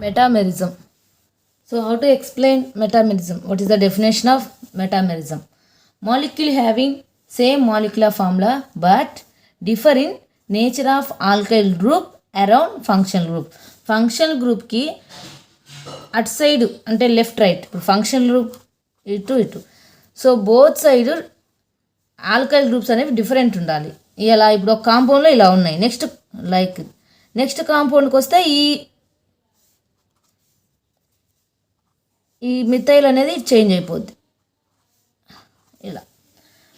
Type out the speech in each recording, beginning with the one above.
Metamerism. So how to explain metamerism? What is the definition of metamerism? Molecule having same molecular formula but differ in nature of alkyl group around functional group. Functional group ki అటు side అంటే left right, ఇప్పుడు functional group ఇటు ఇటు, so both side alkyl groups అనేవి different ఉండాలి. ఇలా ఇప్పుడు ఒక కాంపౌండ్లో ఇలా ఉన్నాయి. నెక్స్ట్ కాంపౌండ్కి వస్తే ఈ మిథైల్ అనేది చేంజ్ అయిపోద్ది. ఇలా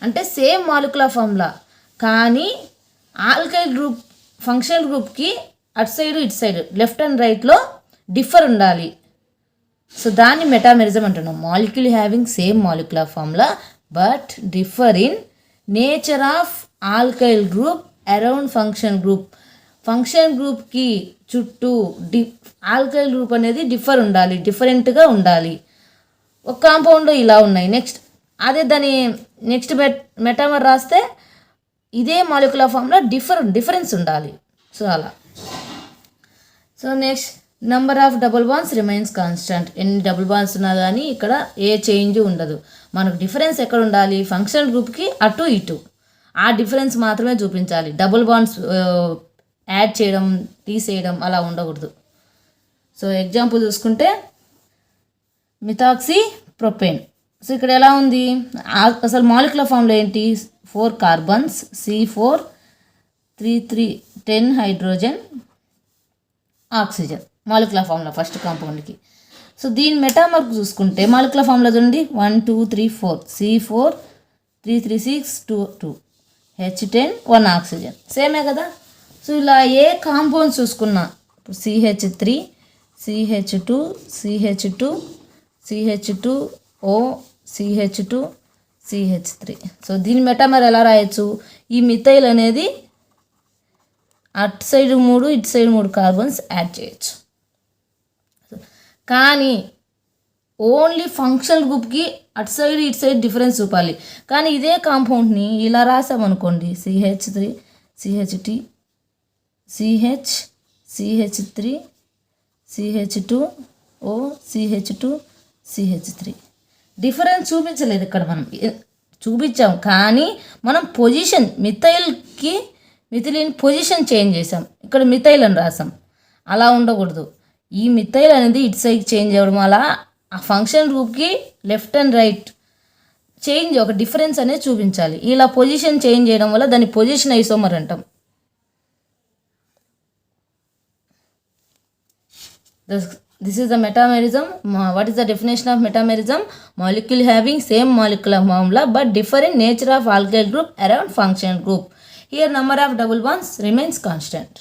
అంటే సేమ్ మాలిక్యులర్ ఫార్ములా కానీ ఆల్కైల్ గ్రూప్ ఫంక్షనల్ గ్రూప్కి అటు సైడ్ ఇటు సైడ్ లెఫ్ట్ అండ్ రైట్లో డిఫర్ ఉండాలి. సో దాన్ని మెటామెరిజం అంటున్నాం. Molecule having same molecular formula but differ in nature of alkyl group around function group. Function గ్రూప్కి చుట్టూ ఆల్కైల్ గ్రూప్ అనేది డిఫర్ ఉండాలి, డిఫరెంట్గా ఉండాలి. ఒక కాంపౌండ్లో ఇలా ఉన్నాయి. అదే దాని నెక్స్ట్ మెటామర్ రాస్తే ఇదే మాలిక్యులర్ ఫార్ములా డిఫరెన్స్ ఉండాలి. సో అలా. So next number of double bonds remains constant. ఎన్ని డబుల్ బాండ్స్ ఉన్నా కానీ ఇక్కడ ఏ చేంజ్ ఉండదు. మనకు డిఫరెన్స్ ఎక్కడ ఉండాలి? ఫంక్షనల్ గ్రూప్కి అటు ఇటు ఆ డిఫరెన్స్ మాత్రమే చూపించాలి. డబుల్ బాండ్స్ యాడ్ చేయడం తీసేయడం అలా ఉండకూడదు. సో ఎగ్జాంపుల్ చూసుకుంటే మిథాక్సీ ప్రొపేన్. సో ఇక్కడ ఎలా ఉంది? అసలు మాలిక్యులర్ ఫార్ములా ఏంటి? 4 carbons C4 3 10 hydrogen oxygen molecular formula first కాంపౌండ్కి. సో దీని మెటామర్కు చూసుకుంటే మాలిక్యులర్ ఫార్ములా చూడండి 1 2 3 4 C4 3 3 6 2 2 H10 1 ఆక్సిజన్ సేమే కదా. సో ఇలా ఏ కాంపౌండ్స్ చూసుకున్నా CH3 CH2 CH2 CH2O CH2 CH3. So దీని మెటామర్ ఎలా రాయొచ్చు? ఈ మిథైల్ అనేది అటు సైడ్ 3 ఇటు సైడ్ 3 కార్బన్స్ యాడ్ చేయొచ్చు. కానీ ఓన్లీ ఫంక్షనల్ గ్రూప్కి అటు సైడ్ ఇటు సైడ్ డిఫరెన్స్ చూపాలి. కానీ ఇదే కాంపౌండ్ని ఇలా రాసామనుకోండి CH3 CHT CH CH3 CH2O CH2 CH3 difference చూపించలేదు. ఇక్కడ మనం చూపించాం కానీ మనం పొజిషన్ మిథిలిన్ పొజిషన్ చేంజ్ చేసాం. ఇక్కడ మిథైల్ అని రాసాం. అలా ఉండకూడదు. ఈ మిథైల్ అనేది ఇటు సైడ్ చేంజ్ అవ్వడం వల్ల ఆ ఫంక్షన్ గ్రూప్కి లెఫ్ట్ అండ్ రైట్ చేంజ్ ఒక డిఫరెన్స్ అనేది చూపించాలి. ఇలా పొజిషన్ చేంజ్ చేయడం వల్ల దాన్ని పొజిషన్ ఐసోమర్ అంటాం. This is the metamerism. What is the definition of metamerism? Molecule having same molecular formula but differ in nature of alkyl group around functional group. Here number of double bonds remains constant.